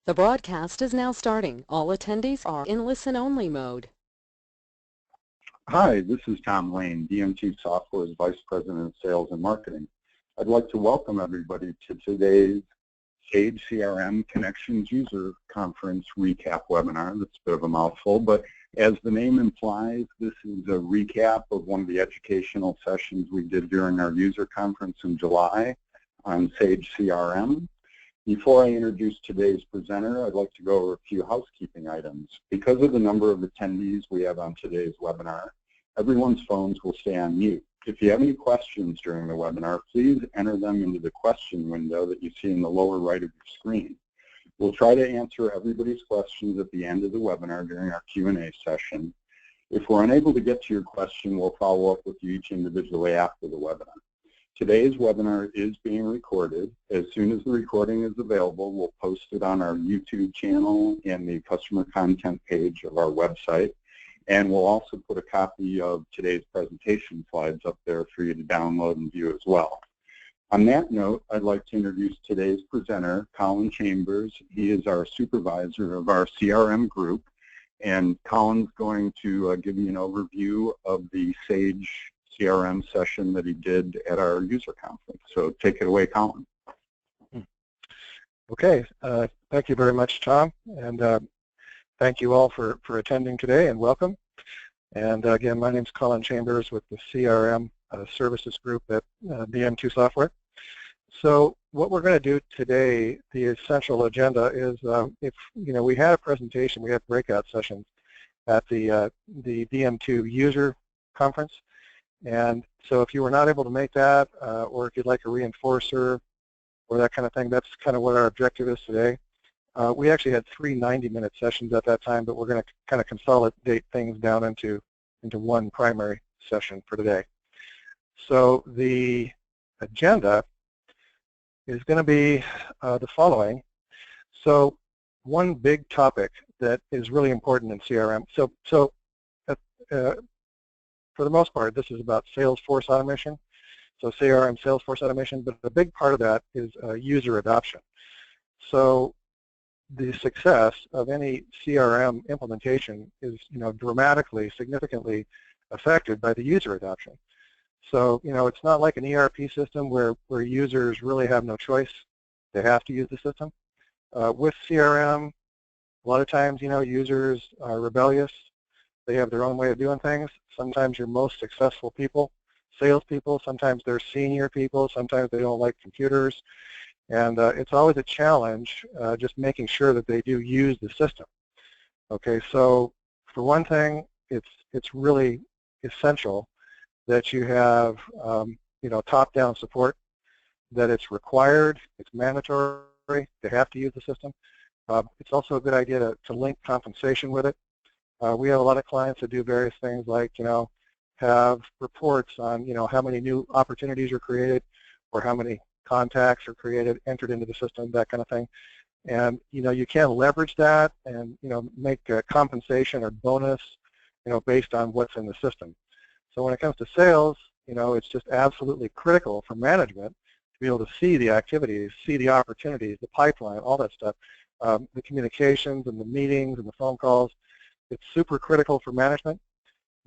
The broadcast is now starting. All attendees are in listen-only mode. Hi, this is Tom Lane, DMT Software's Vice President of Sales and Marketing. I'd like to welcome everybody to today's Sage CRM Connections User Conference recap webinar. That's a bit of a mouthful, but as the name implies, this is a recap of one of the educational sessions we did during our user conference in July on Sage CRM. Before I introduce today's presenter, I'd like to go over a few housekeeping items. Because of the number of attendees we have on today's webinar, everyone's phones will stay on mute. If you have any questions during the webinar, please enter them into the question window that you see in the lower right of your screen. We'll try to answer everybody's questions at the end of the webinar during our Q&A session. If we're unable to get to your question, we'll follow up with you each individually after the webinar. Today's webinar is being recorded. As soon as the recording is available, we'll post it on our YouTube channel and the customer content page of our website. And we'll also put a copy of today's presentation slides up there for you to download and view as well. On that note, I'd like to introduce today's presenter, Colin Chambers. He is our supervisor of our CRM group. And Colin's going to give you an overview of the Sage CRM session that he did at our user conference. So take it away, Colin. Okay, thank you very much, Tom, and thank you all for attending today, and welcome. And again, my name is Colin Chambers with the CRM Services Group at DMT Software. So what we're going to do today, the essential agenda is, we had a presentation, we had breakout sessions at the DM2 user conference. And so if you were not able to make that, or if you'd like a reinforcer or that kind of thing, that's kind of what our objective is today. We actually had 3 90-minute sessions at that time, but we're going to kind of consolidate things down into one primary session for today. So the agenda is going to be the following. So one big topic that is really important in CRM. For the most part, this is about Salesforce automation, so CRM Salesforce automation, but a big part of that is user adoption. So the success of any CRM implementation is, dramatically, significantly affected by the user adoption. So, it's not like an ERP system where users really have no choice. They have to use the system. With CRM, a lot of times, users are rebellious. They have their own way of doing things. Sometimes your most successful people, salespeople, sometimes they're senior people, sometimes they don't like computers. And it's always a challenge just making sure that they do use the system. Okay, so for one thing, it's really essential that you have top-down support, that it's required, it's mandatory, they have to use the system. It's also a good idea to link compensation with it. We have a lot of clients that do various things like, have reports on, how many new opportunities are created or how many contacts are created, entered into the system, that kind of thing. And, you can leverage that and, make a compensation or bonus, based on what's in the system. So when it comes to sales, it's just absolutely critical for management to be able to see the activities, see the opportunities, the pipeline, all that stuff, the communications and the meetings and the phone calls. It's super critical for management,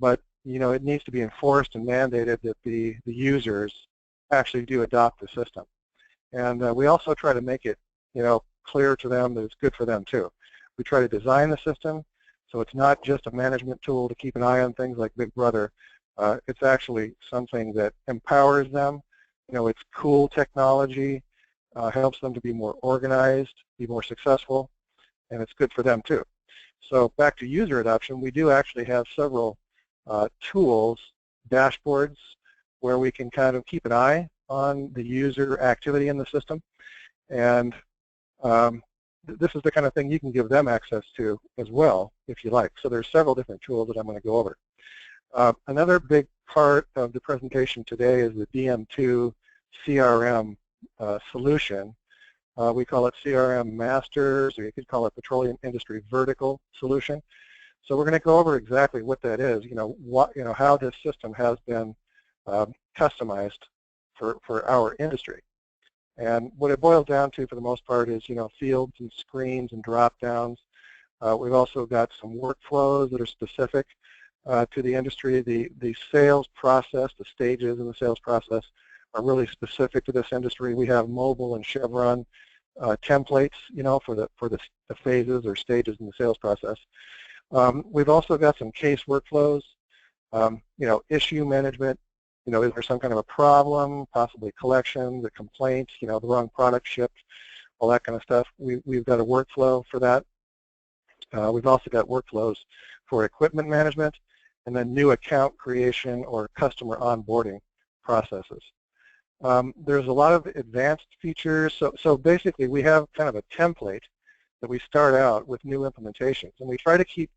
but it needs to be enforced and mandated that the users actually do adopt the system. And we also try to make it clear to them that it's good for them too. We try to design the system so it's not just a management tool to keep an eye on things like Big Brother. It's actually something that empowers them. It's cool technology, helps them to be more organized, be more successful, and it's good for them too. So back to user adoption, we do actually have several tools, dashboards, where we can kind of keep an eye on the user activity in the system. And this is the kind of thing you can give them access to as well, if you like. So there's several different tools that I'm going to go over. Another big part of the presentation today is the DM2 CRM solution. We call it CRM Masters, or you could call it Petroleum Industry Vertical Solution. So we're going to go over exactly what that is, how this system has been customized for our industry. And what it boils down to for the most part is, fields and screens and drop-downs. We've also got some workflows that are specific to the industry. The sales process, the stages in the sales process are really specific to this industry. We have mobile and Chevron templates, for the phases or stages in the sales process. We've also got some case workflows, issue management. Is there some kind of a problem, possibly collections, a complaint, the wrong product shipped, all that kind of stuff. We've got a workflow for that. We've also got workflows for equipment management and then new account creation or customer onboarding processes. There's a lot of advanced features. So basically we have kind of a template that we start out with new implementations, and we try to keep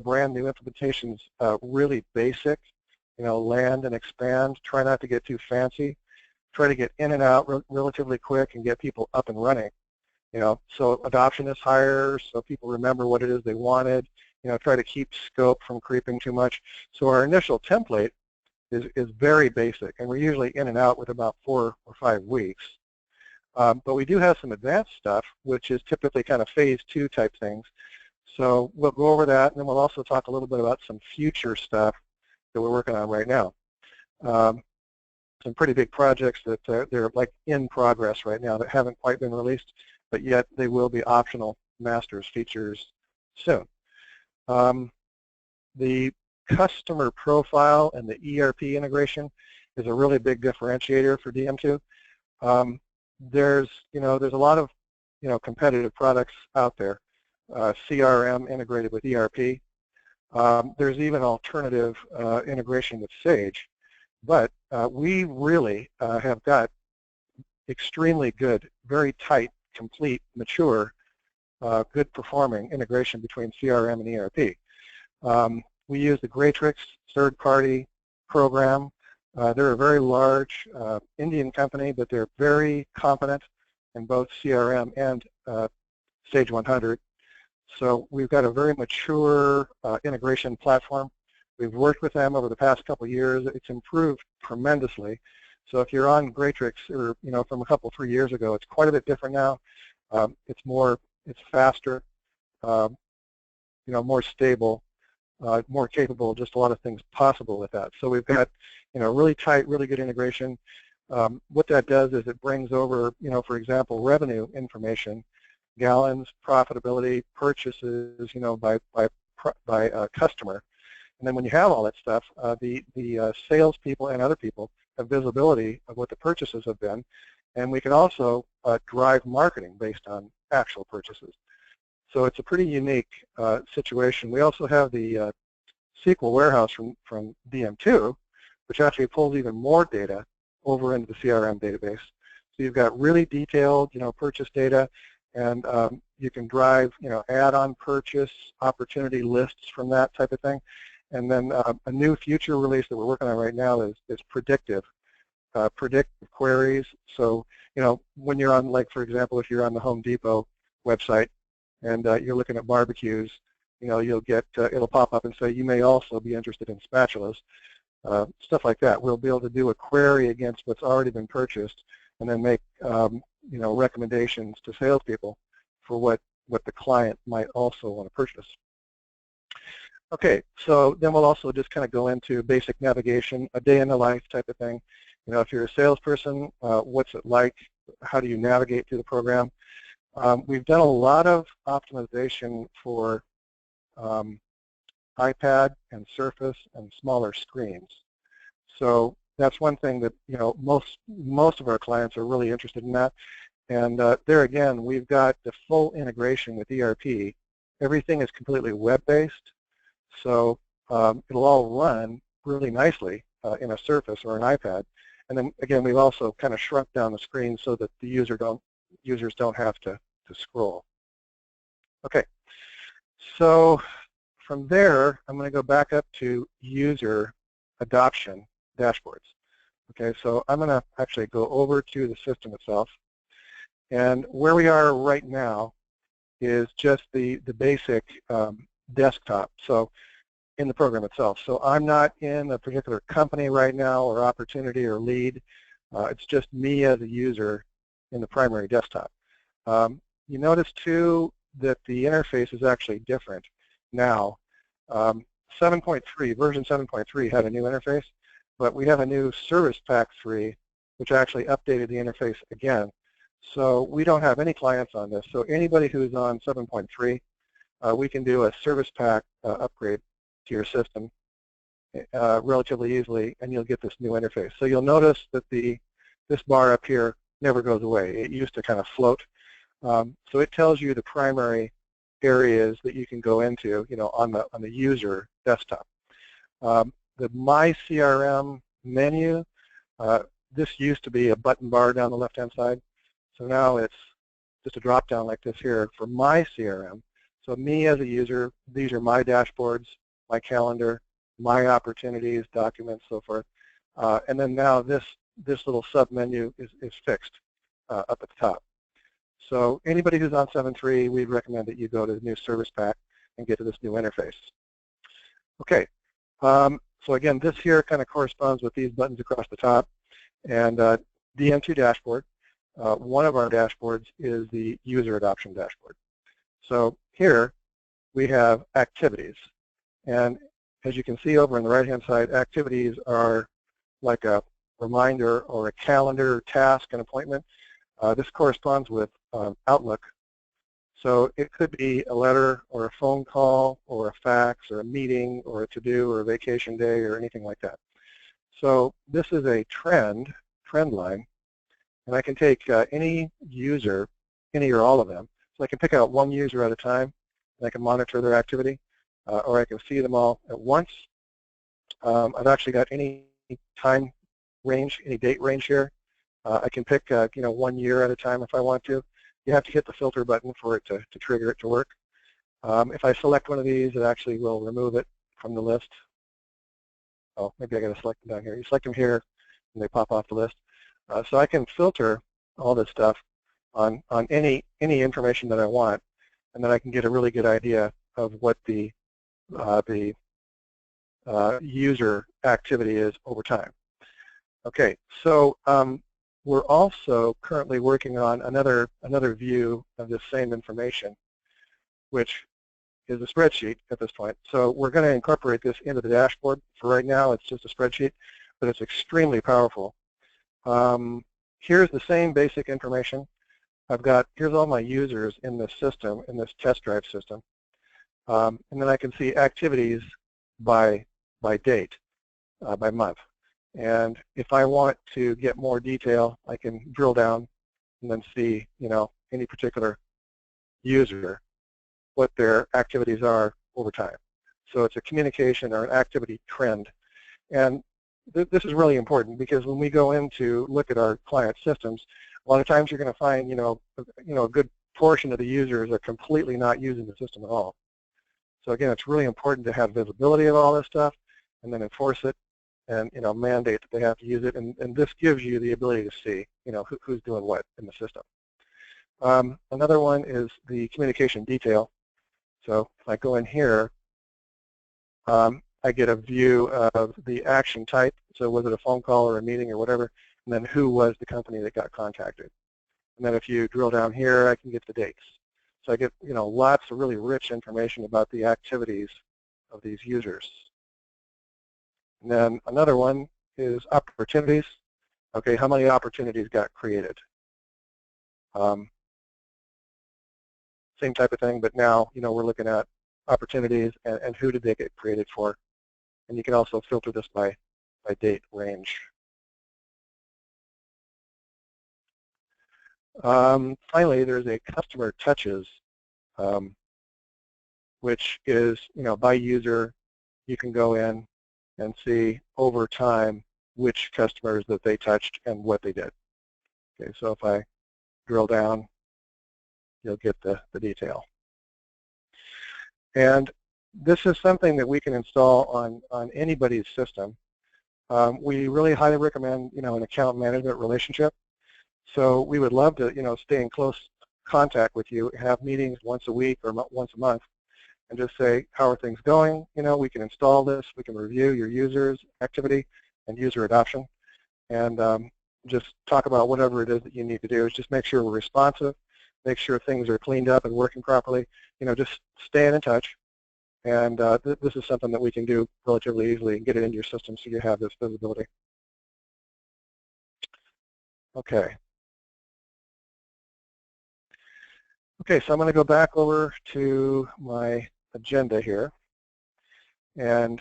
brand new implementations really basic, land and expand, try not to get too fancy, try to get in and out relatively quick and get people up and running. So adoption is higher, so people remember what it is they wanted, try to keep scope from creeping too much. So our initial template is very basic, and we're usually in and out with about 4 or 5 weeks. But we do have some advanced stuff, which is typically kind of phase 2 type things. So we'll go over that, and then we'll also talk a little bit about some future stuff that we're working on right now. Some pretty big projects that they're like in progress right now that haven't quite been released, but yet they will be optional masters features soon. The customer profile and the ERP integration is a really big differentiator for DM2. There's a lot of competitive products out there, CRM integrated with ERP. There's even alternative integration with Sage, but we really have got extremely good, very tight, complete, mature, good performing integration between CRM and ERP. We use the Gratrix third-party program. They're a very large Indian company, but they're very competent in both CRM and Sage 100. So we've got a very mature integration platform. We've worked with them over the past couple of years. It's improved tremendously. So if you're on Gratrix, or from a couple, 3 years ago, it's quite a bit different now. It's faster, more stable, more capable. Just a lot of things possible with that. So we've got really tight, really good integration. What that does is it brings over, for example, revenue information, gallons, profitability, purchases, by customer. And then when you have all that stuff, the salespeople and other people have visibility of what the purchases have been, and we can also drive marketing based on actual purchases. So it's a pretty unique situation. We also have the SQL warehouse from DM2, which actually pulls even more data over into the CRM database. So you've got really detailed, purchase data, and you can drive, add-on purchase opportunity lists from that type of thing. And then a new future release that we're working on right now is predictive queries. So, when you're on, like, for example, if you're on the Home Depot website and you're looking at barbecues, you'll get, it'll pop up and say, you may also be interested in spatulas, stuff like that. We'll be able to do a query against what's already been purchased and then make, recommendations to salespeople for what the client might also want to purchase. Okay, so then we'll also just kind of go into basic navigation, a day in the life type of thing. If you're a salesperson, what's it like? How do you navigate through the program? We've done a lot of optimization for iPad and Surface and smaller screens. So that's one thing that most of our clients are really interested in that. And there again, we've got the full integration with ERP. Everything is completely web-based, so it'll all run really nicely in a Surface or an iPad. And then again, we've also kind of shrunk down the screen so that the users don't have to scroll. Okay, so from there, I'm going to go back up to user adoption dashboards. Okay, so I'm going to actually go over to the system itself. And where we are right now is just the basic desktop, so in the program itself. So I'm not in a particular company right now or opportunity or lead. It's just me as a user in the primary desktop. You notice too that the interface is actually different now. 7.3, version 7.3 had a new interface, but we have a new Service Pack 3, which actually updated the interface again. So we don't have any clients on this. So anybody who's on 7.3, we can do a Service Pack upgrade to your system relatively easily, and you'll get this new interface. So you'll notice that this bar up here never goes away. It used to kind of float. So it tells you the primary areas that you can go into, on the user desktop. The My CRM menu, this used to be a button bar down the left-hand side. So now it's just a drop-down like this here for My CRM. So me as a user, these are my dashboards, my calendar, my opportunities, documents, so forth. And then now this little sub-menu is fixed up at the top. So anybody who's on 7.3, we'd recommend that you go to the new Service Pack and get to this new interface. Okay, so again, this here kind of corresponds with these buttons across the top. And DM2 dashboard, one of our dashboards is the user adoption dashboard. So here we have activities. And as you can see over on the right-hand side, activities are like a reminder or a calendar, task, and appointment. This corresponds with Outlook. So it could be a letter or a phone call or a fax or a meeting or a to-do or a vacation day or anything like that. So this is a trend line, and I can take any user, any or all of them. So I can pick out one user at a time, and I can monitor their activity, or I can see them all at once. I've actually got any time range, any date range here. I can pick 1 year at a time if I want to. You have to hit the filter button for it to trigger it to work. If I select one of these, it actually will remove it from the list. Oh, maybe I got to select them down here. You select them here, and they pop off the list. So I can filter all this stuff on any information that I want, and then I can get a really good idea of what the user activity is over time. Okay, so we're also currently working on another view of this same information, which is a spreadsheet at this point. So we're going to incorporate this into the dashboard. For right now, it's just a spreadsheet, but it's extremely powerful. Here's the same basic information. Here's all my users in this system, in this test drive system. And then I can see activities by date, by month. And if I want to get more detail, I can drill down and then see, any particular user, what their activities are over time. So it's a communication or an activity trend. And this is really important because when we go in to look at our client systems, a lot of times you're going to find, a good portion of the users are completely not using the system at all. So again, it's really important to have visibility of all this stuff and then enforce it and, mandate that they have to use it. And this gives you the ability to see, who's doing what in the system. Another one is the communication detail. So if I go in here, I get a view of the action type. So was it a phone call or a meeting or whatever, and then who was the company that got contacted. And then if you drill down here, I can get the dates. So I get, lots of really rich information about the activities of these users. And then another one is opportunities. Okay, how many opportunities got created? Same type of thing, but now, we're looking at opportunities and who did they get created for. And you can also filter this by date range. Finally, there's a customer touches, which is, by user, you can go in and see over time which customers that they touched and what they did. Okay, so if I drill down, you'll get the detail. And this is something that we can install on anybody's system. We really highly recommend, an account management relationship. So we would love to, stay in close contact with you, have meetings once a week or once a month, and just say, how are things going? We can install this. We can review your users' activity and user adoption. And just talk about whatever it is that you need to do. Is just make sure we're responsive, make sure things are cleaned up and working properly. Just staying in touch. And this is something that we can do relatively easily and get it into your system so you have this visibility. Okay. Okay, so I'm going to go back over to my agenda here. And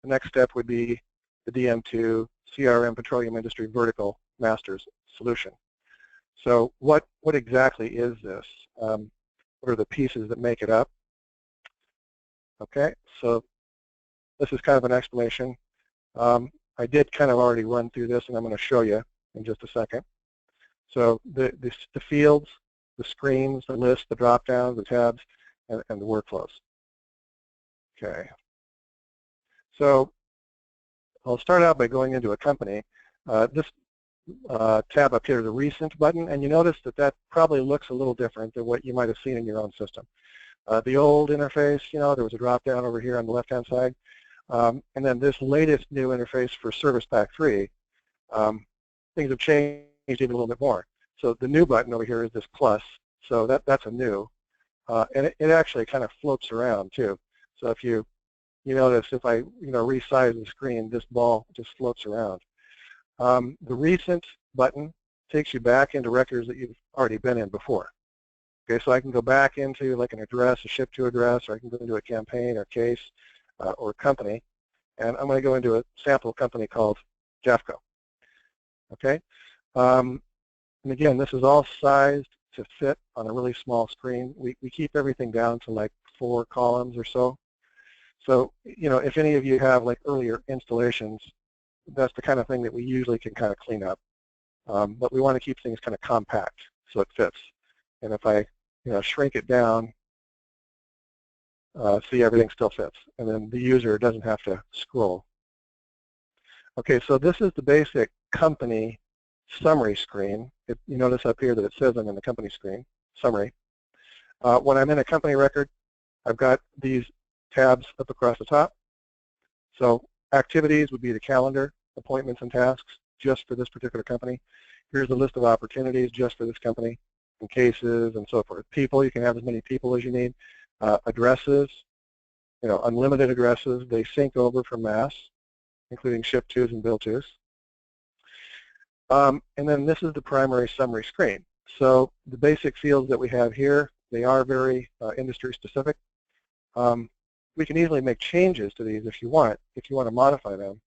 the next step would be the DM2 CRM Petroleum Industry Vertical Masters Solution. So what exactly is this? What are the pieces that make it up? Okay, so this is kind of an explanation. I did kind of already run through this, and I'm going to show you in just a second. So the fields, the screens, the lists, the drop-downs, the tabs, and the workflows. Okay. So I'll start out by going into a company. This tab up here is a recent button, and you notice that probably looks a little different than what you might have seen in your own system. The old interface, there was a drop-down over here on the left-hand side. And then this latest new interface for Service Pack 3, things have changed even a little bit more. So the new button over here is this plus, so that's a new. And it actually kind of floats around too. So if you notice, if I resize the screen, this ball just floats around. The recent button takes you back into records that you've already been in before. Okay, so I can go back into like an address, a ship to address, or I can go into a campaign or case or company, and I'm going to go into a sample company called Jeffco. Okay, and again, this is all sized to fit on a really small screen. We keep everything down to like 4 columns or so. So, if any of you have like earlier installations, that's the kind of thing that we usually can kind of clean up. But we want to keep things kind of compact so it fits. And if I shrink it down, see, everything still fits. And then the user doesn't have to scroll. Okay, so this is the basic company summary screen. You notice up here that it says I'm in the company screen, summary. When I'm in a company record, I've got these tabs up across the top. So activities would be the calendar, appointments and tasks just for this particular company. Here's a list of opportunities just for this company, and cases and so forth. People, you can have as many people as you need. Addresses, unlimited addresses. They sync over from mass, including ship tos and bill tos. And then this is the primary summary screen. So the basic fields that we have here, they are very industry specific. We can easily make changes to these if you want to modify them.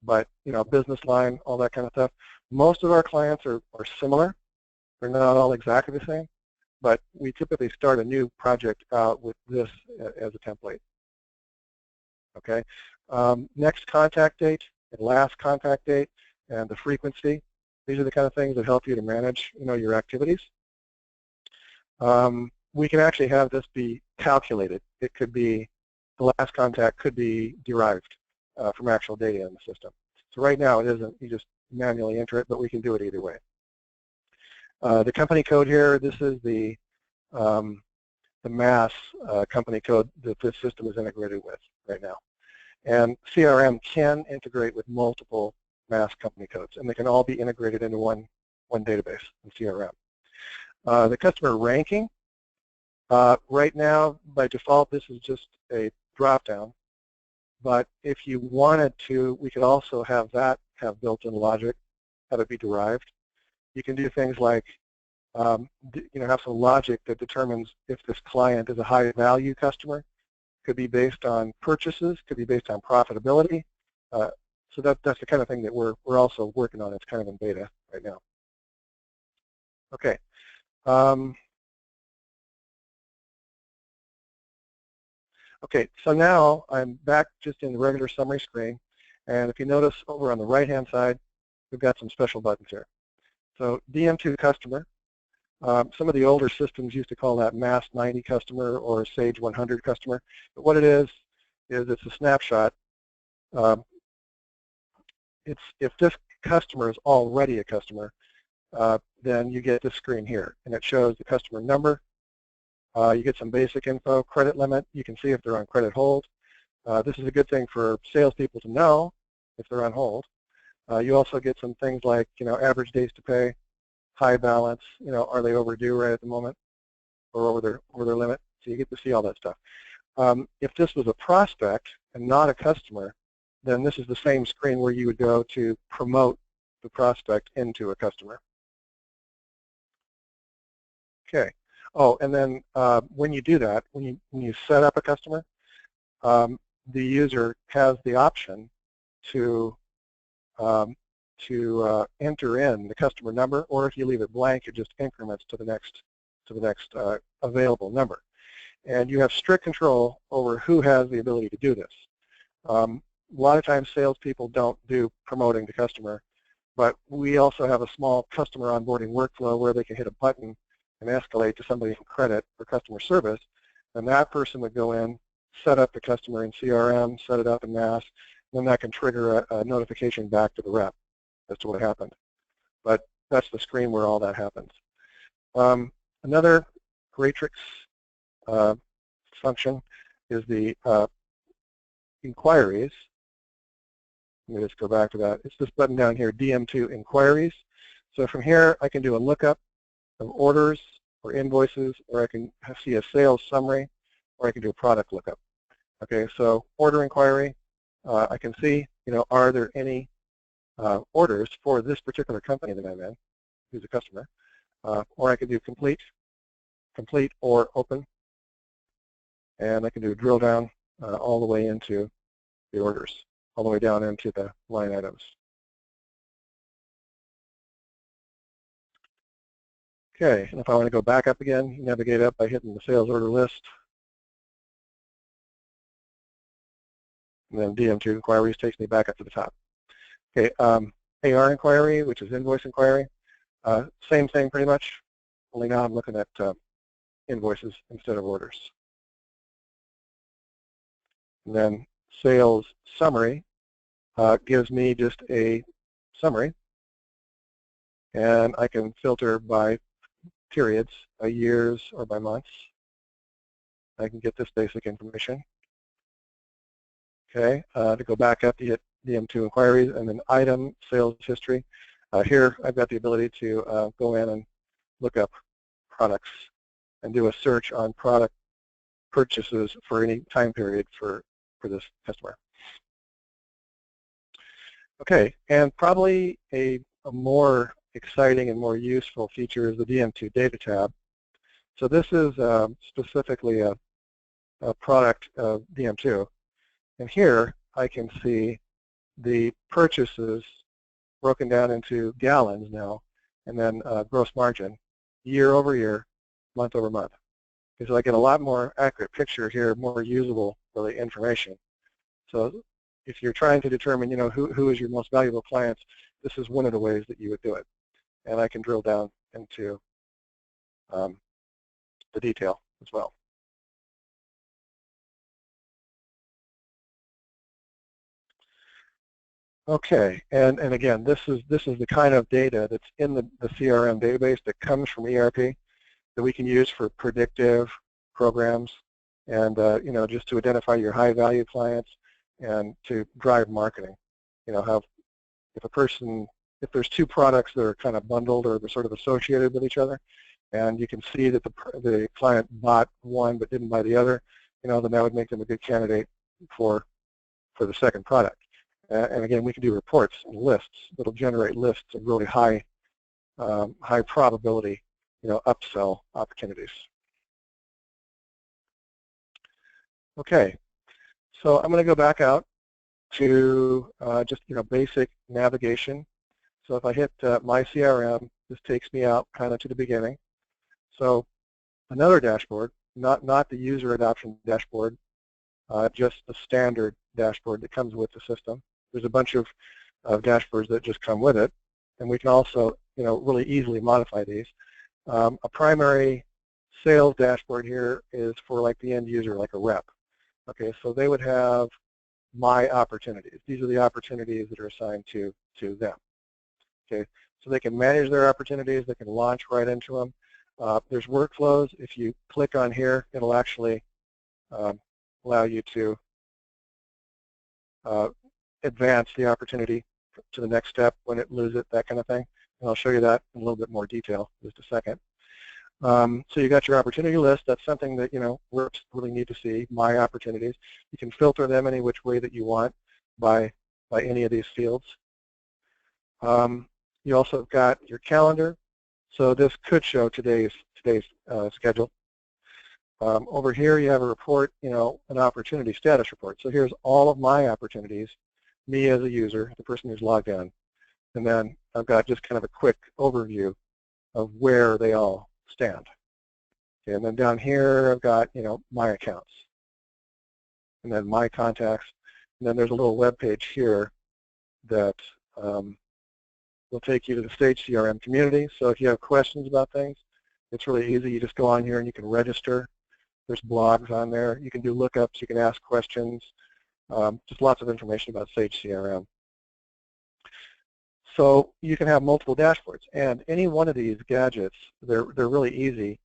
But business line, all that kind of stuff. Most of our clients are similar. They're not all exactly the same, but we typically start a new project out with this as a template. Okay. Next contact date and last contact date and the frequency. These are the kind of things that help you to manage, your activities. We can actually have this be calculated. It could be, the last contact could be derived from actual data in the system. So right now it isn't, you just manually enter it, but we can do it either way. The company code here, this is the mass company code that this system is integrated with right now. And CRM can integrate with multiple mass company codes, and they can all be integrated into one database in CRM. The customer ranking, right now, by default, this is just a drop-down. But if you wanted to, we could also have that have built-in logic, have it be derived. You can do things like, have some logic that determines if this client is a high-value customer. Could be based on purchases, could be based on profitability. So that's the kind of thing that we're also working on. It's kind of in beta right now. Okay. Okay, so now I'm back just in the regular summary screen, and if you notice over on the right-hand side, we've got some special buttons here. So DM2 customer, some of the older systems used to call that Mass 90 customer or Sage 100 customer, but what it is it's a snapshot. If this customer is already a customer, then you get this screen here, and it shows the customer number. You get some basic info, credit limit. You can see if they're on credit hold. This is a good thing for salespeople to know if they're on hold. You also get some things like, average days to pay, high balance, are they overdue right at the moment or over their limit? So you get to see all that stuff. If this was a prospect and not a customer, then this is the same screen where you would go to promote the prospect into a customer. Okay. Oh, and then when you do that, when you set up a customer, the user has the option to enter in the customer number, or if you leave it blank, it just increments to the next available number. And you have strict control over who has the ability to do this. A lot of times salespeople don't do promoting the customer, but we also have a small customer onboarding workflow where they can hit a button and escalate to somebody in credit for customer service, and that person would go in, set up the customer in CRM, set it up in mass, and then that can trigger a notification back to the rep as to what happened. But that's the screen where all that happens. Another Greatrix function is the inquiries. Let me just go back to that. It's this button down here, DM2 inquiries. So from here, I can do a lookup of orders or invoices, or I can see a sales summary, or I can do a product lookup. Okay, so order inquiry, I can see, are there any orders for this particular company that I'm in, who's a customer, or I can do complete or open, and I can do a drill down all the way into the orders, all the way down into the line items. Okay, and if I want to go back up again, you navigate up by hitting the sales order list. And then DM2 inquiries takes me back up to the top. Okay, AR inquiry, which is invoice inquiry, same thing pretty much, only now I'm looking at invoices instead of orders. And then sales summary gives me just a summary, and I can filter by periods, by years or by months. I can get this basic information. Okay, to go back up, you hit DM2 inquiries and then item sales history. Here I've got the ability to go in and look up products and do a search on product purchases for any time period for this customer. Okay, and probably a more exciting and more useful feature is the DM2 data tab. So this is specifically a product of DM2. And here I can see the purchases broken down into gallons now, and then gross margin, year over year, month over month. Okay, so I get a lot more accurate picture here, more usable for the information. So if you're trying to determine, who is your most valuable clients, this is one of the ways that you would do it. And I can drill down into the detail as well. Okay, and again, this is the kind of data that's in the CRM database that comes from ERP that we can use for predictive programs and just to identify your high value clients and to drive marketing. If there's two products that are kind of bundled or they're sort of associated with each other, and you can see that the client bought one but didn't buy the other, then that would make them a good candidate for the second product. And again, we can do reports and lists that'll generate lists of really high probability, upsell opportunities. Okay, so I'm going to go back out to just basic navigation. So if I hit my CRM, this takes me out kind of to the beginning. So another dashboard, not the user adoption dashboard, just the standard dashboard that comes with the system. There's a bunch of dashboards that just come with it, and we can also, really easily modify these. A primary sales dashboard here is for like the end user, like a rep. Okay, so they would have my opportunities. These are the opportunities that are assigned to them. Okay, so they can manage their opportunities. They can launch right into them. There's workflows. If you click on here, it'll actually allow you to advance the opportunity to the next step when it loses it, that kind of thing. And I'll show you that in a little bit more detail in just a second. So you got your opportunity list. That's something that, reps really need to see, my opportunities. You can filter them any which way that you want by any of these fields. You also have got your calendar. So this could show today's schedule. Over here you have a report, an opportunity status report. So here's all of my opportunities, me as a user, the person who's logged in. And then I've got just kind of a quick overview of where they all stand. Okay, and then down here I've got, my accounts. And then my contacts. And then there's a little web page here that will take you to the Sage CRM community. So if you have questions about things, it's really easy. You just go on here and you can register. There's blogs on there. You can do lookups. You can ask questions. Just lots of information about Sage CRM. So you can have multiple dashboards, and any one of these gadgets, they're really easy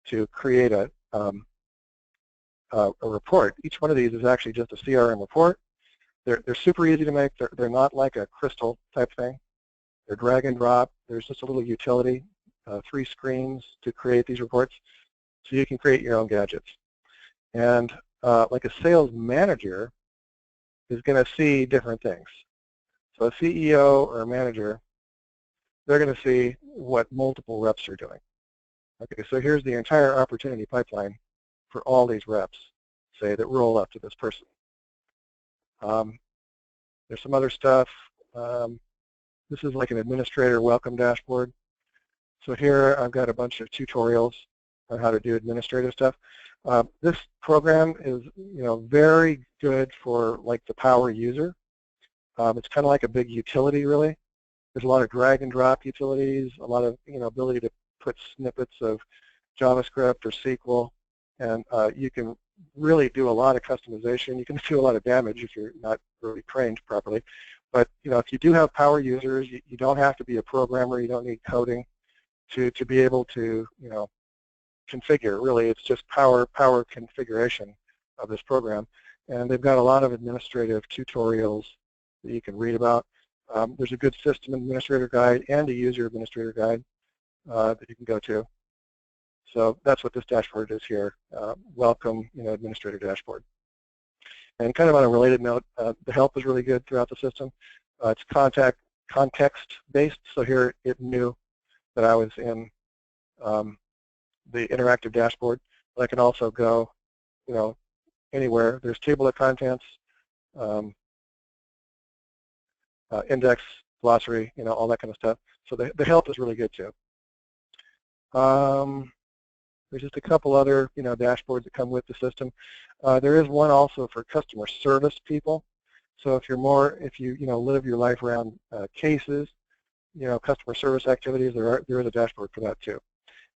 to create a report. Each one of these is actually just a CRM report. They're super easy to make. They're not like a crystal type thing. They're drag and drop. There's just a little utility, 3 screens to create these reports. So you can create your own gadgets. And like a sales manager is going to see different things. So a CEO or a manager, they're going to see what multiple reps are doing. Okay, so here's the entire opportunity pipeline for all these reps, say, that roll up to this person. There's some other stuff. This is like an administrator welcome dashboard. So here I've got a bunch of tutorials on how to do administrative stuff. This program is, very good for like the power user. It's kind of like a big utility, really. There's a lot of drag and drop utilities, a lot of ability to put snippets of JavaScript or SQL, and you can really do a lot of customization. You can do a lot of damage if you're not really trained properly. But if you do have power users, you don't have to be a programmer. You don't need coding to be able to configure. Really, it's just power configuration of this program, and they've got a lot of administrative tutorials that you can read about. There's a good system administrator guide and a user administrator guide that you can go to. So that's what this dashboard is here. Welcome, administrator dashboard. And kind of on a related note, the help is really good throughout the system. It's context-based. So here it knew that I was in the interactive dashboard, but I can also go, anywhere. There's table of contents, index, glossary, all that kind of stuff. So the help is really good too. There's just a couple other, dashboards that come with the system. There is one also for customer service people. So if you live your life around cases, customer service activities, there is a dashboard for that too.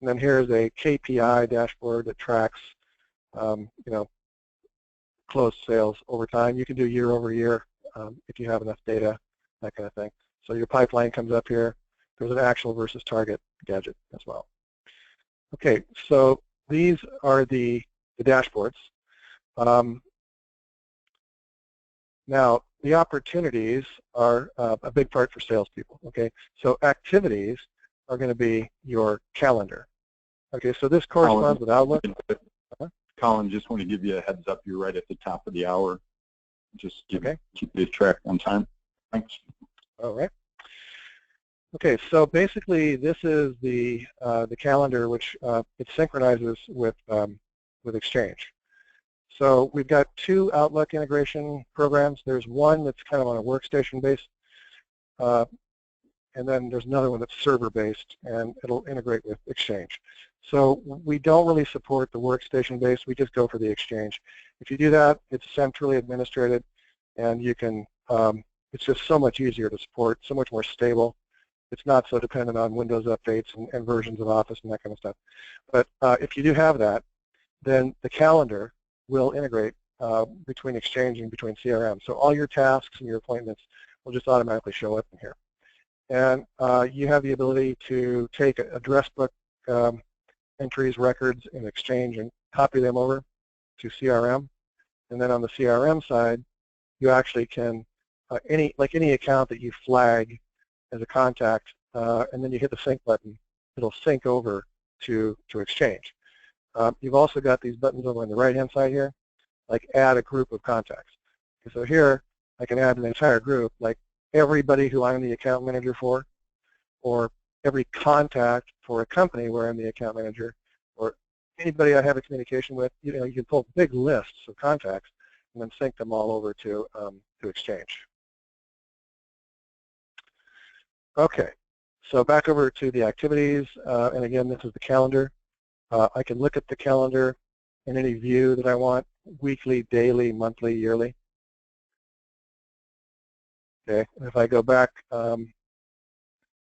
And then here's a KPI dashboard that tracks, closed sales over time. You can do year over year if you have enough data, that kind of thing. So your pipeline comes up here. There's an actual versus target gadget as well. Okay, so these are the dashboards. Now, the opportunities are a big part for salespeople. Okay, so activities are going to be your calendar. Okay, so this corresponds with Outlook. Colin, just want to give you a heads up. You're right at the top of the hour. Just keep the track on time. Thanks. All right. Okay, so basically this is the calendar, which it synchronizes with Exchange. So we've got 2 Outlook integration programs. There's one that's kind of on a workstation base, and then there's another one that's server-based, and it'll integrate with Exchange. So we don't really support the workstation base. We just go for the Exchange. If you do that, it's centrally administrated, and you can. It's just so much easier to support, so much more stable. It's not so dependent on Windows updates and versions of Office and that kind of stuff. But if you do have that, then the calendar will integrate between Exchange and between CRM. So all your tasks and your appointments will just automatically show up in here. And you have the ability to take address book entries, records in Exchange and copy them over to CRM. And then on the CRM side, you actually can any account that you flag as a contact, and then you hit the sync button, it'll sync over to Exchange. You've also got these buttons over on the right-hand side here, like add a group of contacts. Okay, so here I can add an entire group, like everybody who I'm the account manager for, or every contact for a company where I'm the account manager, or anybody I have a communication with. You can pull big lists of contacts and then sync them all over to Exchange. Okay, so back over to the activities, and again, this is the calendar. I can look at the calendar in any view that I want, weekly, daily, monthly, yearly. Okay, and if I go back,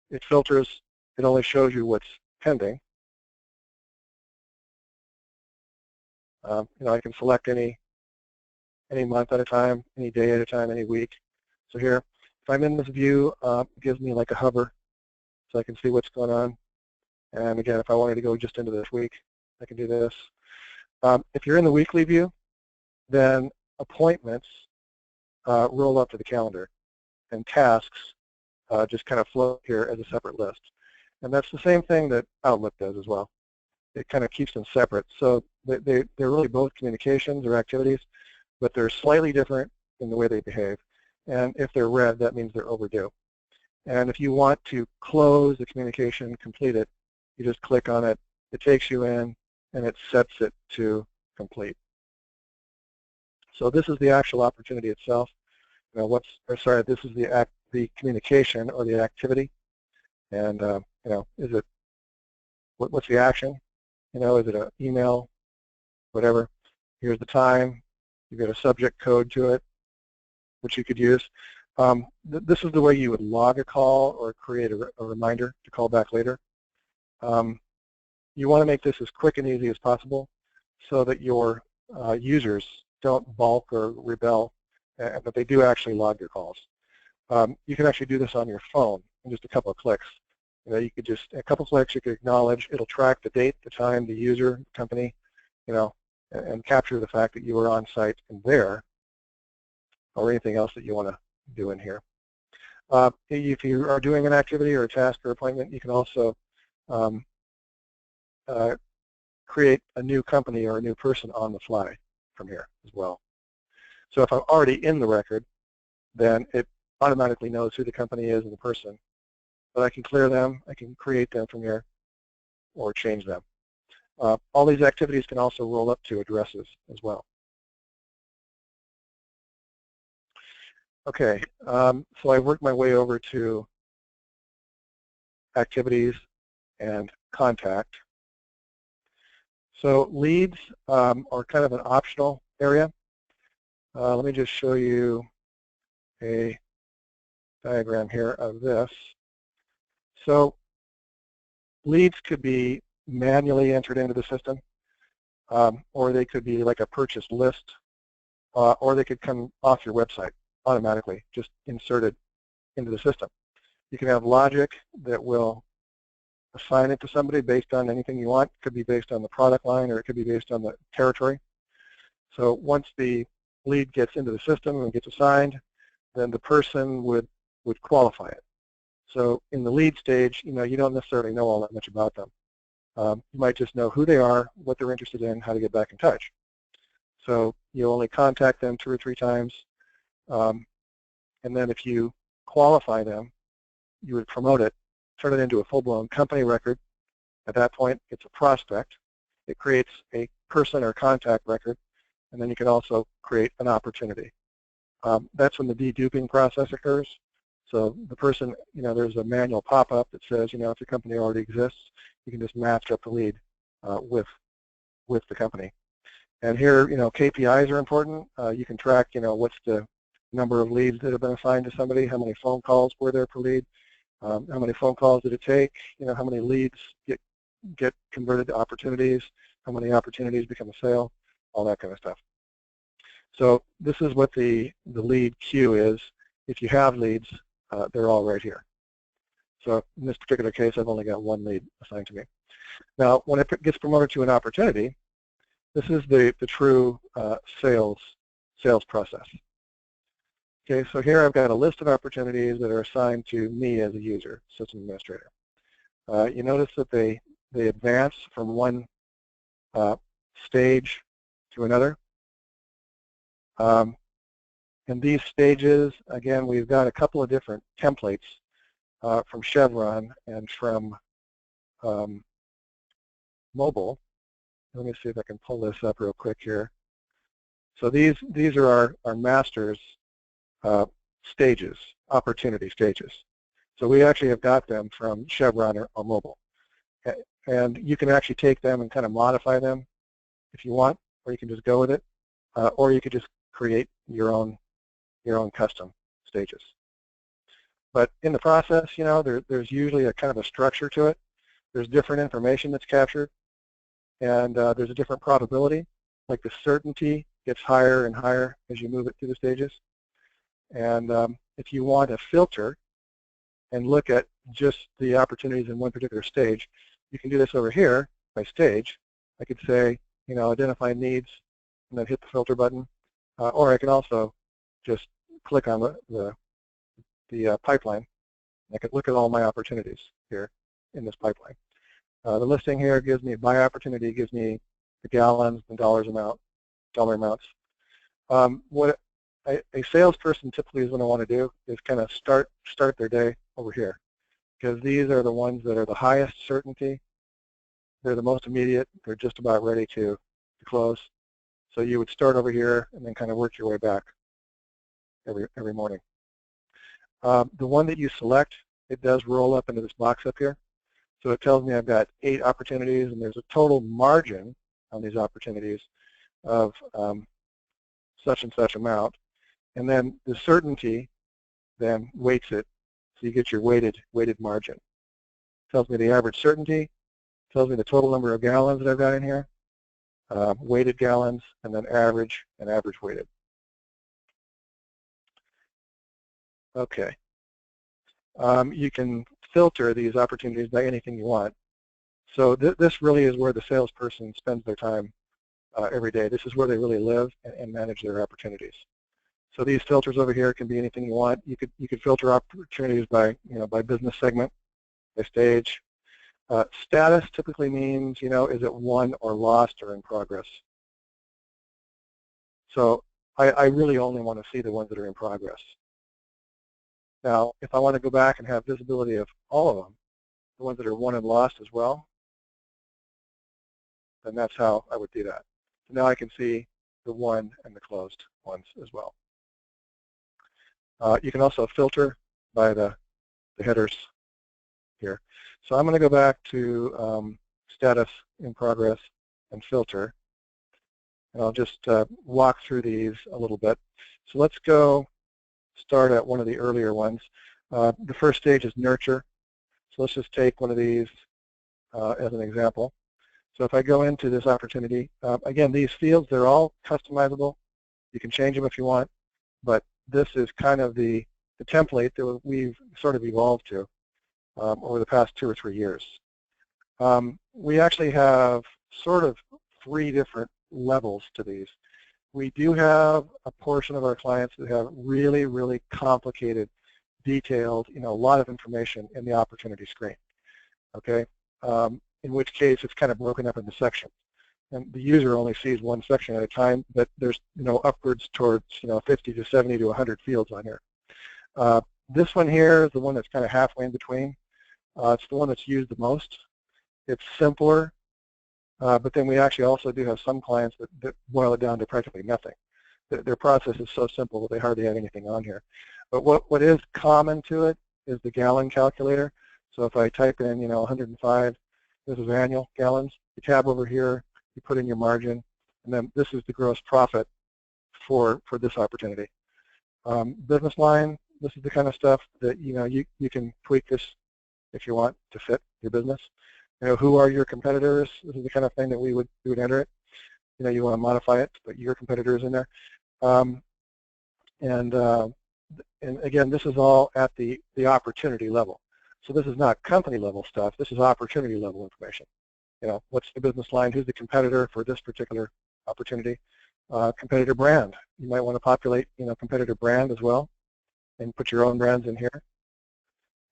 it filters, it only shows you what's pending. I can select any month at a time, any day at a time, any week. So here, if I'm in this view, it gives me like a hover, so I can see what's going on. And again, if I wanted to go just into this week, I can do this. If you're in the weekly view, then appointments roll up to the calendar, and tasks just kind of float here as a separate list. And that's the same thing that Outlook does as well. It kind of keeps them separate. So they're really both communications or activities, but they're slightly different in the way they behave. And if they're red, that means they're overdue. And if you want to close the communication, complete it, you just click on it. It takes you in, and it sets it to complete. So this is the actual opportunity itself. This is the communication or the activity. And is it what's the action? Is it an email? Whatever. Here's the time. You've got a subject code to it, which you could use. This is the way you would log a call or create a reminder to call back later. You want to make this as quick and easy as possible so that your users don't balk or rebel, but they do actually log your calls. You can actually do this on your phone in just a couple of clicks. You could just, a couple of clicks, you could acknowledge. It'll track the date, the time, the user, the company, and capture the fact that you were on site and there, or anything else that you want to do in here. If you are doing an activity or a task or appointment, you can also create a new company or a new person on the fly from here as well. So if I'm already in the record, then it automatically knows who the company is and the person. But I can clear them, I can create them from here, or change them. All these activities can also roll up to addresses as well. Okay, so I've worked my way over to activities and contact. So leads are kind of an optional area. Let me just show you a diagram here of this. So leads could be manually entered into the system, or they could be like a purchase list, or they could come off your website automatically, just inserted into the system. You can have logic that will assign it to somebody based on anything you want. It could be based on the product line, or it could be based on the territory. So once the lead gets into the system and gets assigned, then the person would qualify it. So in the lead stage, you don't necessarily know all that much about them. You might just know who they are, what they're interested in, how to get back in touch. So you only contact them 2 or 3 times, and then if you qualify them, you would promote it, turn it into a full-blown company record. At that point, it's a prospect. It creates a person or contact record, and then you can also create an opportunity. That's when the deduping process occurs. So the person, there's a manual pop-up that says, if your company already exists, you can just match up the lead with the company. And here, KPIs are important. You can track, what's the number of leads that have been assigned to somebody, how many phone calls were there per lead, how many phone calls did it take, how many leads get converted to opportunities, how many opportunities become a sale, all that kind of stuff. So this is what the lead queue is. If you have leads, they're all right here. So in this particular case, I've only got 1 lead assigned to me. Now, when it gets promoted to an opportunity, this is the true sales process. Okay, so here I've got a list of opportunities that are assigned to me as a user, system administrator. You notice that they advance from one stage to another. In these stages, again, we've got a couple of different templates from Chevron and from mobile. Let me see if I can pull this up real quick here. So these are our masters stages, opportunity stages. So we actually have got them from Chevron or mobile. And you can actually take them and kind of modify them if you want, or you can just go with it, or you could just create your own custom stages. But in the process, you know, there's usually a kind of a structure to it. There's different information that's captured, and there's a different probability. Like the certainty gets higher and higher as you move it through the stages. And if you want to filter and look at just the opportunities in one particular stage, you can do this over here by stage. I could say, you know, identify needs, and then hit the filter button. Or I can also just click on the pipeline. I could look at all my opportunities here in this pipeline. The listing here gives me by opportunity, gives me the gallons, the dollar amounts. What a salesperson typically is going to want to do is kind of start their day over here, because these are the ones that are the highest certainty. They're the most immediate. They're just about ready to close. So you would start over here and then kind of work your way back every morning. The one that you select, it does roll up into this box up here. So it tells me I've got 8 opportunities, and there's a total margin on these opportunities of such and such amount. And then the certainty then weights it, so you get your weighted margin. It tells me the average certainty, tells me the total number of gallons that I've got in here, weighted gallons, and then average and average weighted. Okay. You can filter these opportunities by anything you want. So this really is where the salesperson spends their time every day. This is where they really live and manage their opportunities. So these filters over here can be anything you want. You could filter opportunities by by business segment, by stage. Status typically means is it won or lost or in progress. So I really only want to see the ones that are in progress. Now, if I want to go back and have visibility of all of them, the ones that are won and lost as well, then that's how I would do that. So now I can see the won and the closed ones as well. You can also filter by the headers here. So I'm going to go back to status in progress and filter. And I'll just walk through these a little bit. So let's go start at one of the earlier ones. The first stage is nurture. So let's just take one of these as an example. So if I go into this opportunity, again, these fields, they're all customizable. You can change them if you want, but this is kind of the template that we've sort of evolved to over the past 2 or 3 years. We actually have sort of 3 different levels to these. We do have a portion of our clients that have really, really complicated, detailed, a lot of information in the opportunity screen, okay? In which case it's kind of broken up into sections. And the user only sees one section at a time, but there's, upwards towards, 50 to 70 to 100 fields on here. This one here is the one that's kind of halfway in between. It's the one that's used the most. It's simpler, but then we actually also do have some clients that boil it down to practically nothing. Their process is so simple that they hardly have anything on here. But what is common to it is the gallon calculator. So if I type in, 105, this is annual gallons. You tab over here, you put in your margin, and then this is the gross profit for this opportunity. Business line, this is the kind of stuff that you can tweak this if you want to fit your business. Who are your competitors? This is the kind of thing that we would enter it. You want to modify it, but your competitors in there. And again, this is all at the opportunity level. So this is not company level stuff. This is opportunity level information. What's the business line? Who's the competitor for this particular opportunity? Competitor brand. You might want to populate, competitor brand as well. and put your own brands in here.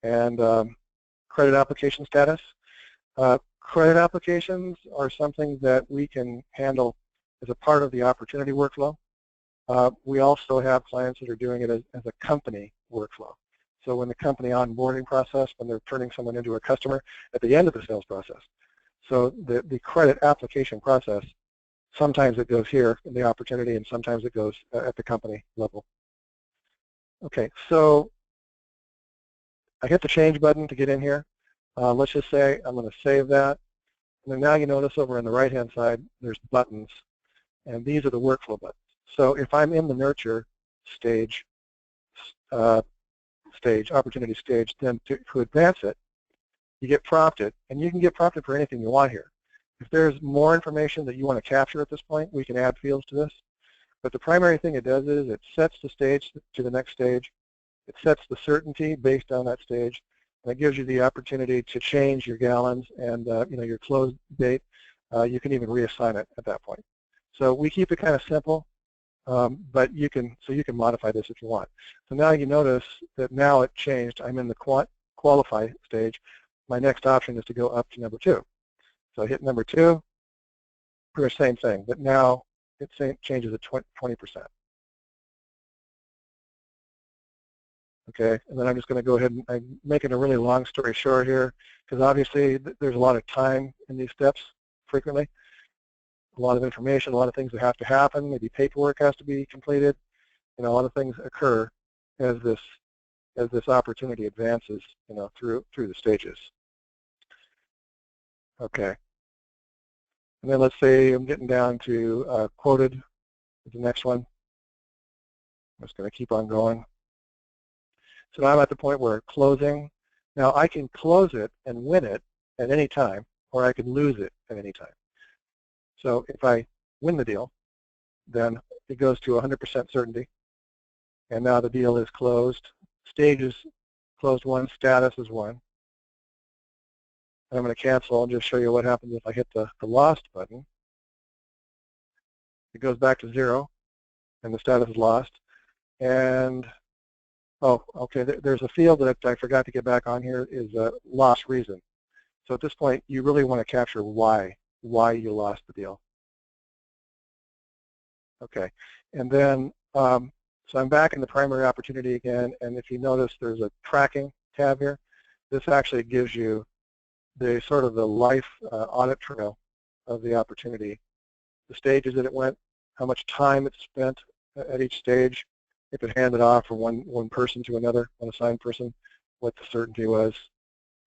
And credit application status. Credit applications are something that we can handle as a part of the opportunity workflow. We also have clients that are doing it as a company workflow. So when the company onboarding process, when they're turning someone into a customer at the end of the sales process. So the credit application process, sometimes it goes here in the opportunity and sometimes it goes at the company level. Okay, so I hit the change button to get in here. Let's just say I'm going to save that. And then now you notice over on the right-hand side, there's buttons. And these are the workflow buttons. So if I'm in the nurture stage, opportunity stage, then to advance it, you get prompted, and you can get prompted for anything you want here. If there's more information that you want to capture at this point, we can add fields to this. But the primary thing it does is it sets the stage to the next stage. It sets the certainty based on that stage, and it gives you the opportunity to change your gallons and your close date. You can even reassign it at that point. So we keep it kind of simple, but you can modify this if you want. So now you notice that now it changed. I'm in the qualify stage. My next option is to go up to number 2. So I hit number 2, pretty much same thing, but now it changes at 20%. Okay, and then I'm just going to go ahead and I'm making a really long story short here because obviously there's a lot of time in these steps frequently. A lot of information, a lot of things that have to happen, maybe paperwork has to be completed. A lot of things occur as this opportunity advances, through the stages. Okay. And then let's say I'm getting down to quoted is the next one. I'm just going to keep on going. So now I'm at the point where closing. Now I can close it and win it at any time, or I can lose it at any time. So if I win the deal, then it goes to 100% certainty. And now the deal is closed. Stage is closed 1, status is 1. And I'm going to cancel and just show you what happens if I hit the lost button. It goes back to 0, and the status is lost. And, oh, okay, there's a field that I forgot to get back on here is lost reason. So at this point, you really want to capture why you lost the deal. Okay, and then, so I'm back in the primary opportunity again, and if you notice there's a tracking tab here. This actually gives you the sort of the life audit trail of the opportunity, the stages that it went, how much time it spent at each stage, if it handed off from one person to another, one assigned person, what the certainty was,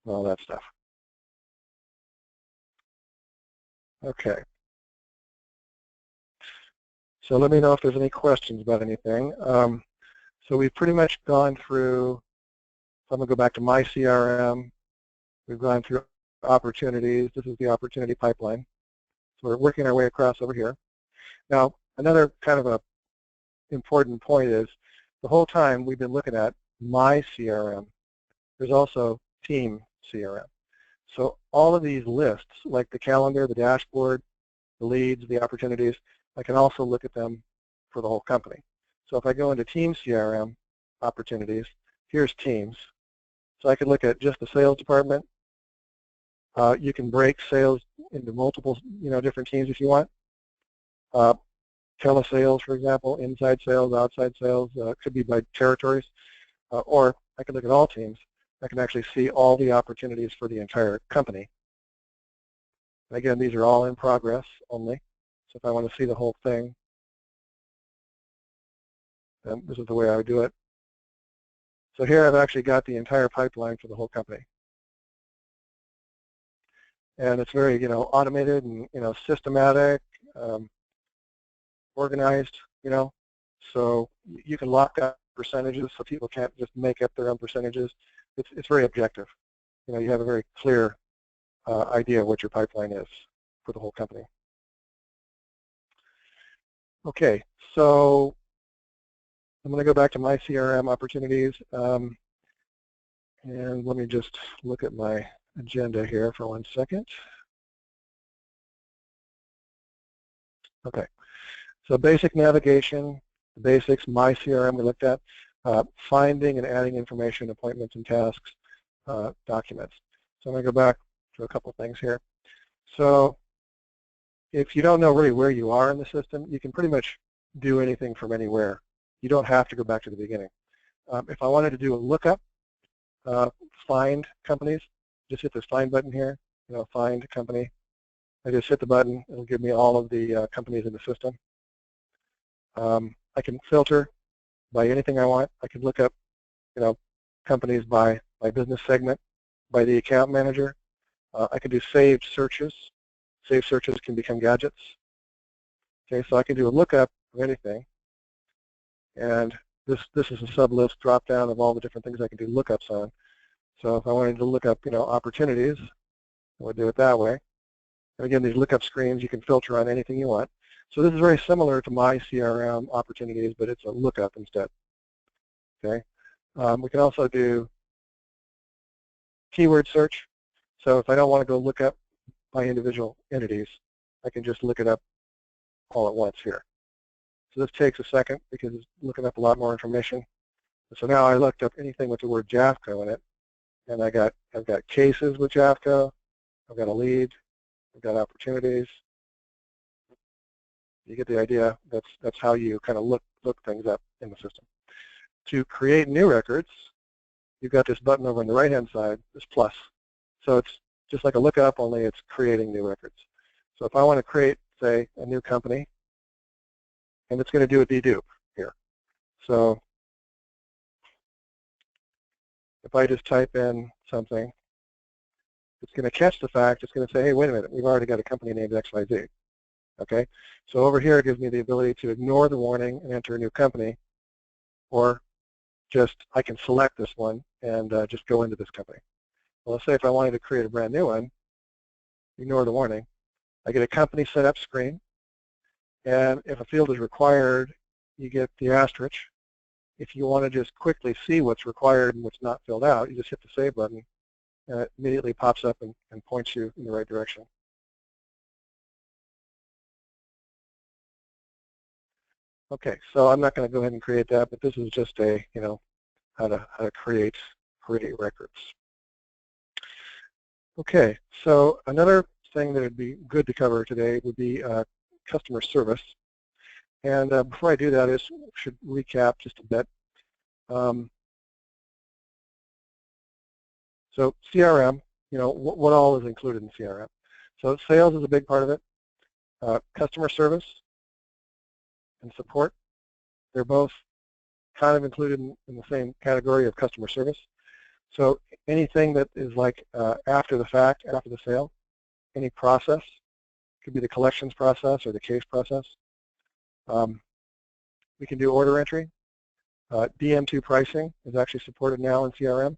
and all that stuff. Okay. So let me know if there's any questions about anything. So we've pretty much gone through, so I'm going to go back to my CRM. We've gone through opportunities. This is the opportunity pipeline. So we're working our way across over here. Now, another kind of a important point is the whole time we've been looking at my CRM. There's also team CRM. So all of these lists, like the calendar, the dashboard, the leads, the opportunities, I can also look at them for the whole company. So if I go into team CRM opportunities, here's teams. So I can look at just the sales department. You can break sales into multiple, different teams if you want. Telesales, for example, inside sales, outside sales, could be by territories. Or I can look at all teams. I can actually see all the opportunities for the entire company. And again, these are all in progress only. So if I want to see the whole thing, then this is the way I would do it. So here I've actually got the entire pipeline for the whole company. And it's very, automated and, systematic, organized, So you can lock up percentages so people can't just make up their own percentages. It's very objective. You have a very clear idea of what your pipeline is for the whole company. Okay, so I'm going to go back to my CRM opportunities. And let me just look at my agenda here for 1 second. Okay, so basic navigation, the basics, my CRM we looked at. finding and adding information, appointments and tasks, documents. So I'm going to go back to a couple of things here. So if you don't know really where you are in the system, you can pretty much do anything from anywhere. You don't have to go back to the beginning. If I wanted to do a lookup, find companies, just hit this find button here, find company. I just hit the button, it'll give me all of the companies in the system. I can filter by anything I want. I can look up, companies by business segment, by the account manager. I can do saved searches. Saved searches can become gadgets. Okay, so I can do a lookup of anything, and this is a sub-list drop-down of all the different things I can do lookups on. So if I wanted to look up, opportunities, I would do it that way. And again, these lookup screens, you can filter on anything you want. So this is very similar to my CRM opportunities, but it's a lookup instead. Okay, we can also do keyword search. So if I don't want to go look up by individual entities, I can just look it up all at once here. So this takes a second because it's looking up a lot more information. So now I looked up anything with the word JAFCO in it, and I've got cases with JAFCO, I've got a lead, I've got opportunities. You get the idea. That's how you kind of look things up in the system. To create new records, you've got this button over on the right-hand side, this plus. So it's just like a lookup, only it's creating new records. So if I want to create, say, a new company, and it's going to do a dedupe here. So if I just type in something, it's going to catch the fact. It's going to say, hey, wait a minute, we've already got a company named XYZ. Okay, so over here it gives me the ability to ignore the warning and enter a new company, or just I can select this one and just go into this company. Well, let's say if I wanted to create a brand new one, ignore the warning. I get a company setup screen, and if a field is required, you get the asterisk. If you want to just quickly see what's required and what's not filled out, you just hit the save button, and it immediately pops up and points you in the right direction. Okay, so I'm not going to go ahead and create that, but this is just a, how to create records. Okay, so another thing that would be good to cover today would be customer service. And before I do that, I should recap just a bit. So CRM, what all is included in CRM? So sales is a big part of it. Customer service and support, they're both kind of included in the same category of customer service. So anything that is like after the fact, after the sale, any process, could be the collections process or the case process. We can do order entry. DM2 pricing is actually supported now in CRM.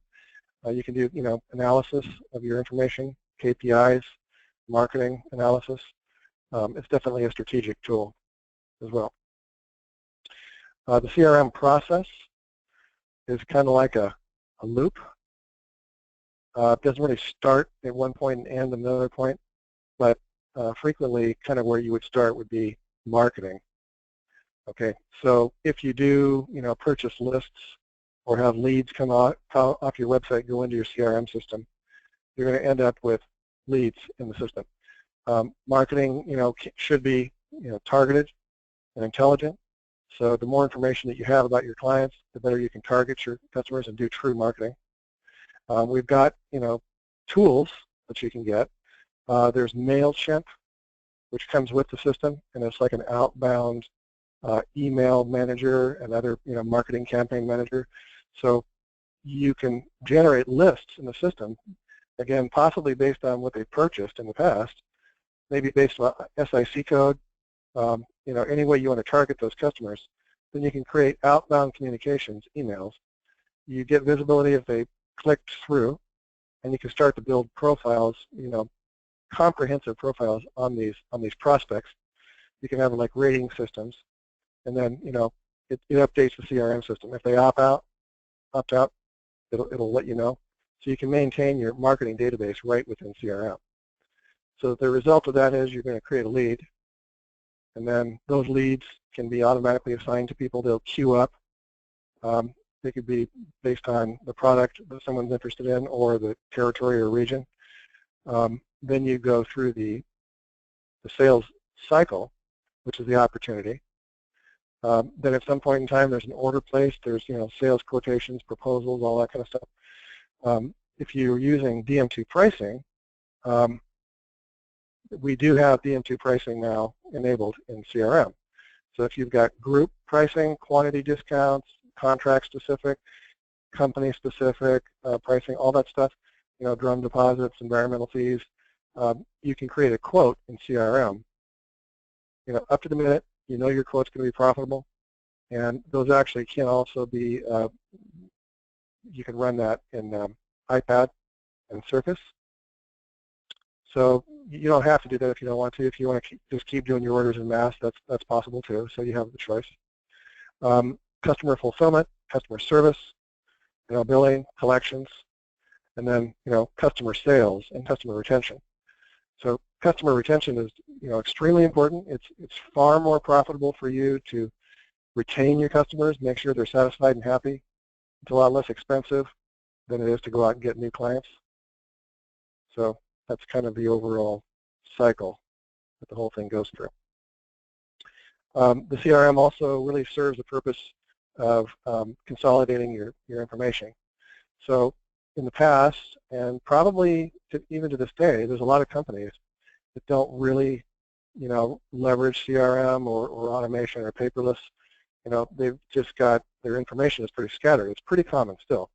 You can do, analysis of your information, KPIs, marketing analysis. It's definitely a strategic tool as well. The CRM process is kind of like a loop. It doesn't really start at one point and end at another point, but frequently kind of where you would start would be marketing. Okay, so if you do, purchase lists or have leads come off your website, go into your CRM system, you're going to end up with leads in the system. Marketing, should be, targeted and intelligent. So the more information that you have about your clients, the better you can target your customers and do true marketing. We've got, tools that you can get. There's MailChimp, which comes with the system, and it's like an outbound email manager and other, marketing campaign manager. So you can generate lists in the system, again, possibly based on what they purchased in the past, maybe based on SIC code, any way you want to target those customers. Then you can create outbound communications, emails. You get visibility if they clicked through, and you can start to build profiles, comprehensive profiles on these prospects. You can have like rating systems, and then it updates the CRM system. If they opt out, it'll let you know. So you can maintain your marketing database right within CRM. So the result of that is you're going to create a lead, and then those leads can be automatically assigned to people. They'll queue up. They could be based on the product that someone's interested in or the territory or region. Then you go through the sales cycle, which is the opportunity. Then at some point in time, there's an order placed. There's sales quotations, proposals, all that kind of stuff. If you're using DM2 pricing, we do have DM2 pricing now enabled in CRM. So if you've got group pricing, quantity discounts, contract specific, company specific pricing, all that stuff, drum deposits, environmental fees, you can create a quote in CRM. Up to the minute, your quote's going to be profitable, and those actually can also be, you can run that in iPad and Surface. So you don't have to do that if you don't want to. If you want to just keep doing your orders in mass, that's possible too. So you have the choice. Customer fulfillment, customer service, billing, collections, and then customer sales and customer retention. So customer retention is extremely important. It's far more profitable for you to retain your customers, make sure they're satisfied and happy. It's a lot less expensive than it is to go out and get new clients. So that's kind of the overall cycle that the whole thing goes through. The CRM also really serves the purpose of consolidating your information. So in the past, and probably even to this day, there's a lot of companies that don't really, leverage CRM or automation or paperless. They've just got, their information is pretty scattered. It's pretty common still.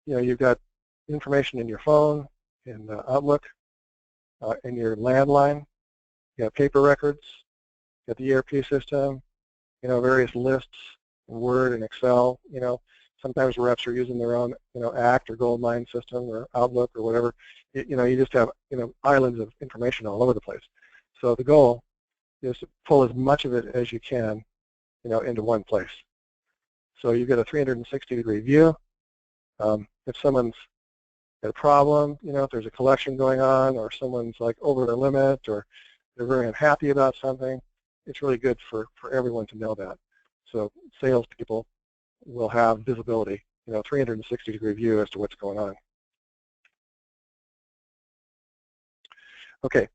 You've got information in your phone, in Outlook, in your landline. You have paper records. You have the ERP system. Various lists in Word and Excel. Sometimes reps are using their own, ACT or Goldmine system or Outlook or whatever. You just have, islands of information all over the place. So the goal is to pull as much of it as you can, into one place. So you get a 360-degree view. If someone's got a problem, if there's a collection going on, or someone's like over their limit, or they're very unhappy about something, it's really good for everyone to know that. So salespeople will have visibility, 360-degree view as to what's going on. Okay,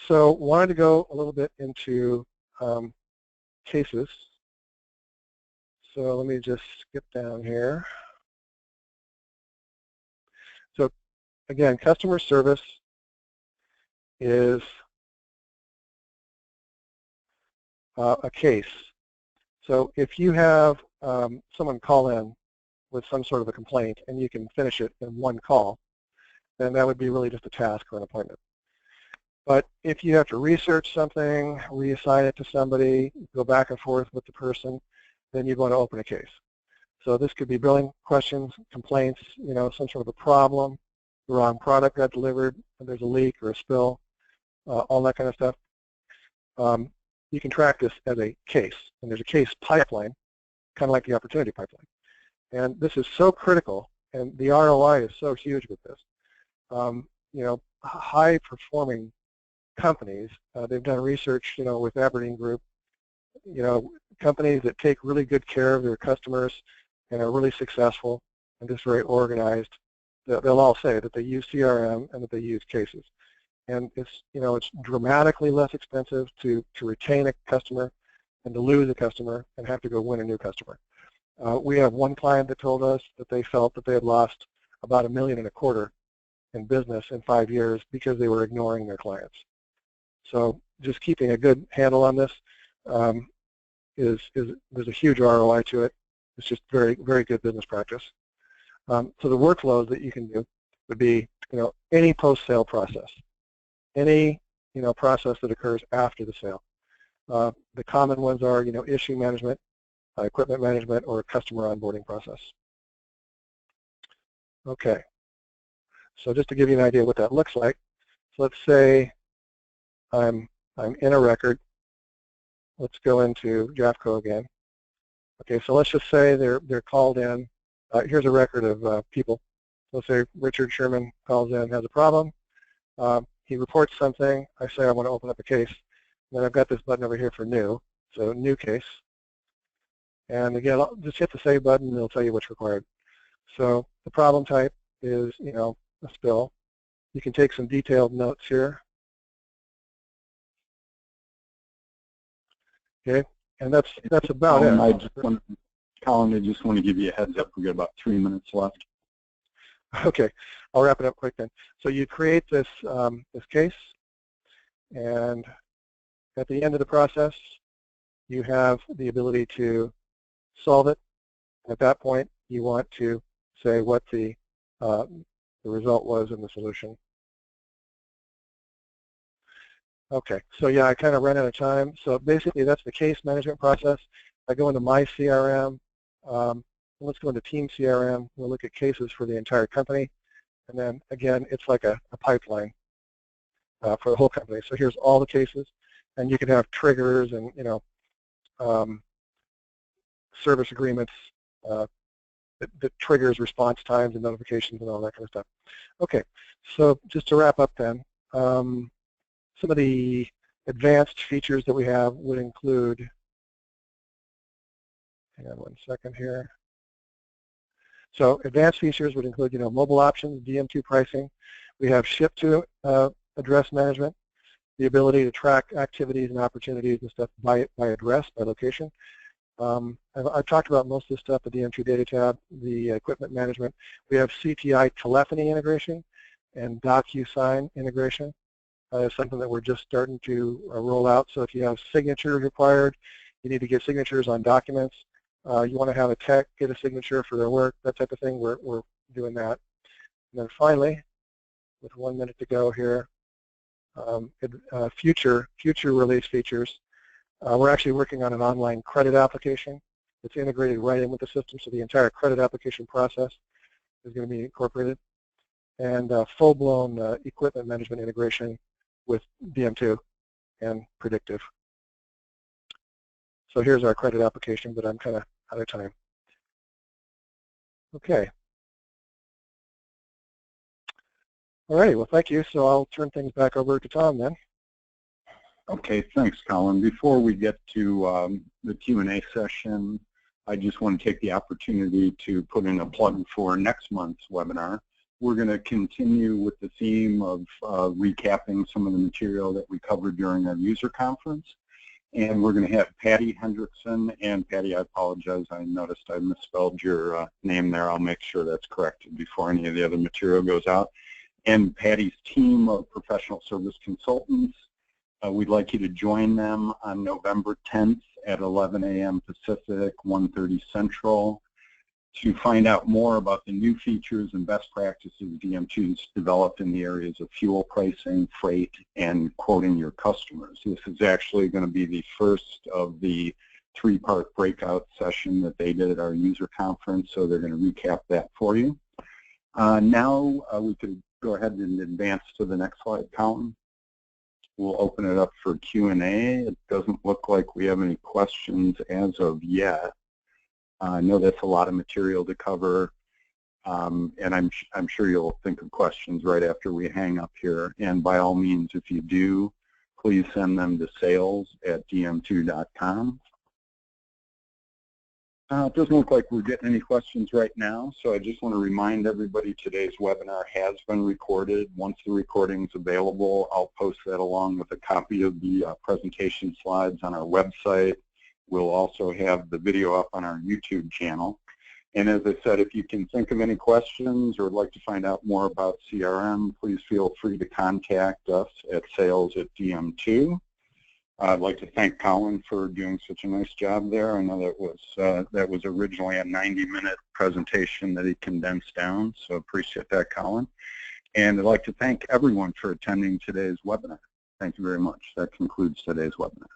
so wanted to go a little bit into cases. So let me just skip down here. So again, customer service is a case. So if you have someone call in with some sort of a complaint and you can finish it in one call, then that would be really just a task or an appointment. But if you have to research something, reassign it to somebody, go back and forth with the person, then you'd want to open a case. So this could be billing questions, complaints, some sort of a problem, the wrong product got delivered, there's a leak or a spill, all that kind of stuff. You can track this as a case, and there's a case pipeline, kind of like the opportunity pipeline. And this is so critical, and the ROI is so huge with this. High-performing companies, they've done research, with Aberdeen Group, companies that take really good care of their customers and are really successful and just very organized, they'll all say that they use CRM and that they use cases. And it's dramatically less expensive to retain a customer and to lose a customer and have to go win a new customer. We have one client that told us that they felt that they had lost about $1.25 million in business in 5 years because they were ignoring their clients. So just keeping a good handle on this there's a huge ROI to it. It's just very, very good business practice. So the workflows that you can do would be, any post-sale process, any, process that occurs after the sale. The common ones are, issue management, equipment management, or customer onboarding process. Okay. So just to give you an idea of what that looks like, so let's say I'm in a record. Let's go into JAFCO again. Okay, so let's just say they're called in. Here's a record of people. Let's say Richard Sherman calls in, has a problem. He reports something. I say I want to open up a case. Then I've got this button over here for new. So new case. And again, just hit the save button and it'll tell you what's required. So the problem type is, a spill. You can take some detailed notes here. Okay, and that's about it. Colin, I just want to give you a heads up. We've got about 3 minutes left. Okay, I'll wrap it up quick then. So you create this this case, and at the end of the process, you have the ability to solve it. At that point, you want to say what the result was in the solution. Okay, so yeah, I kind of ran out of time. So basically, that's the case management process. I go into my CRM. Let's go into Team CRM. We'll look at cases for the entire company. And then, again, it's like a pipeline for the whole company. So here's all the cases. And you can have triggers and, service agreements that triggers response times and notifications and all that kind of stuff. Okay, so just to wrap up then, some of the advanced features that we have would include, hang on one second here. So advanced features would include, mobile options, DM2 pricing. We have ship to address management, the ability to track activities and opportunities and stuff by address, by location. I've talked about most of this stuff, the DM2 data tab, the equipment management. We have CTI telephony integration and DocuSign integration. Is something that we're just starting to roll out. So if you have signatures required, you need to get signatures on documents. You want to have a tech get a signature for their work, that type of thing. We're doing that. And then finally, with 1 minute to go here, future release features. We're actually working on an online credit application that's integrated right in with the system, so the entire credit application process is going to be incorporated. And full-blown equipment management integration with DM2 and predictive. So here's our credit application, but I'm kind of out of time. Okay. All right, well, thank you. So I'll turn things back over to Tom then. Okay, thanks, Colin. Before we get to the Q&A session, I just want to take the opportunity to put in a plug for next month's webinar. We're going to continue with the theme of recapping some of the material that we covered during our user conference. And we're going to have Patty Hendrickson. And Patty, I apologize. I noticed I misspelled your name there. I'll make sure that's corrected before any of the other material goes out. And Patty's team of professional service consultants. We'd like you to join them on November 10th at 11 a.m. Pacific, 1:30 Central, to find out more about the new features and best practices DM2's developed in the areas of fuel pricing, freight, and quoting your customers. This is actually going to be the first of the 3-part breakout session that they did at our user conference, so they're going to recap that for you. Now we could go ahead and advance to the next slide, Colin. We'll open it up for Q&A. It doesn't look like we have any questions as of yet. I know that's a lot of material to cover, and I'm sure you'll think of questions right after we hang up here. And by all means, if you do, please send them to sales@dm2.com. It doesn't look like we're getting any questions right now, so I just want to remind everybody today's webinar has been recorded. Once the recording is available, I'll post that along with a copy of the presentation slides on our website. We'll also have the video up on our YouTube channel. And as I said, if you can think of any questions or would like to find out more about CRM, please feel free to contact us at sales@dm2. I'd like to thank Colin for doing such a nice job there. I know that was originally a 90-minute presentation that he condensed down, so appreciate that, Colin. And I'd like to thank everyone for attending today's webinar. Thank you very much. That concludes today's webinar.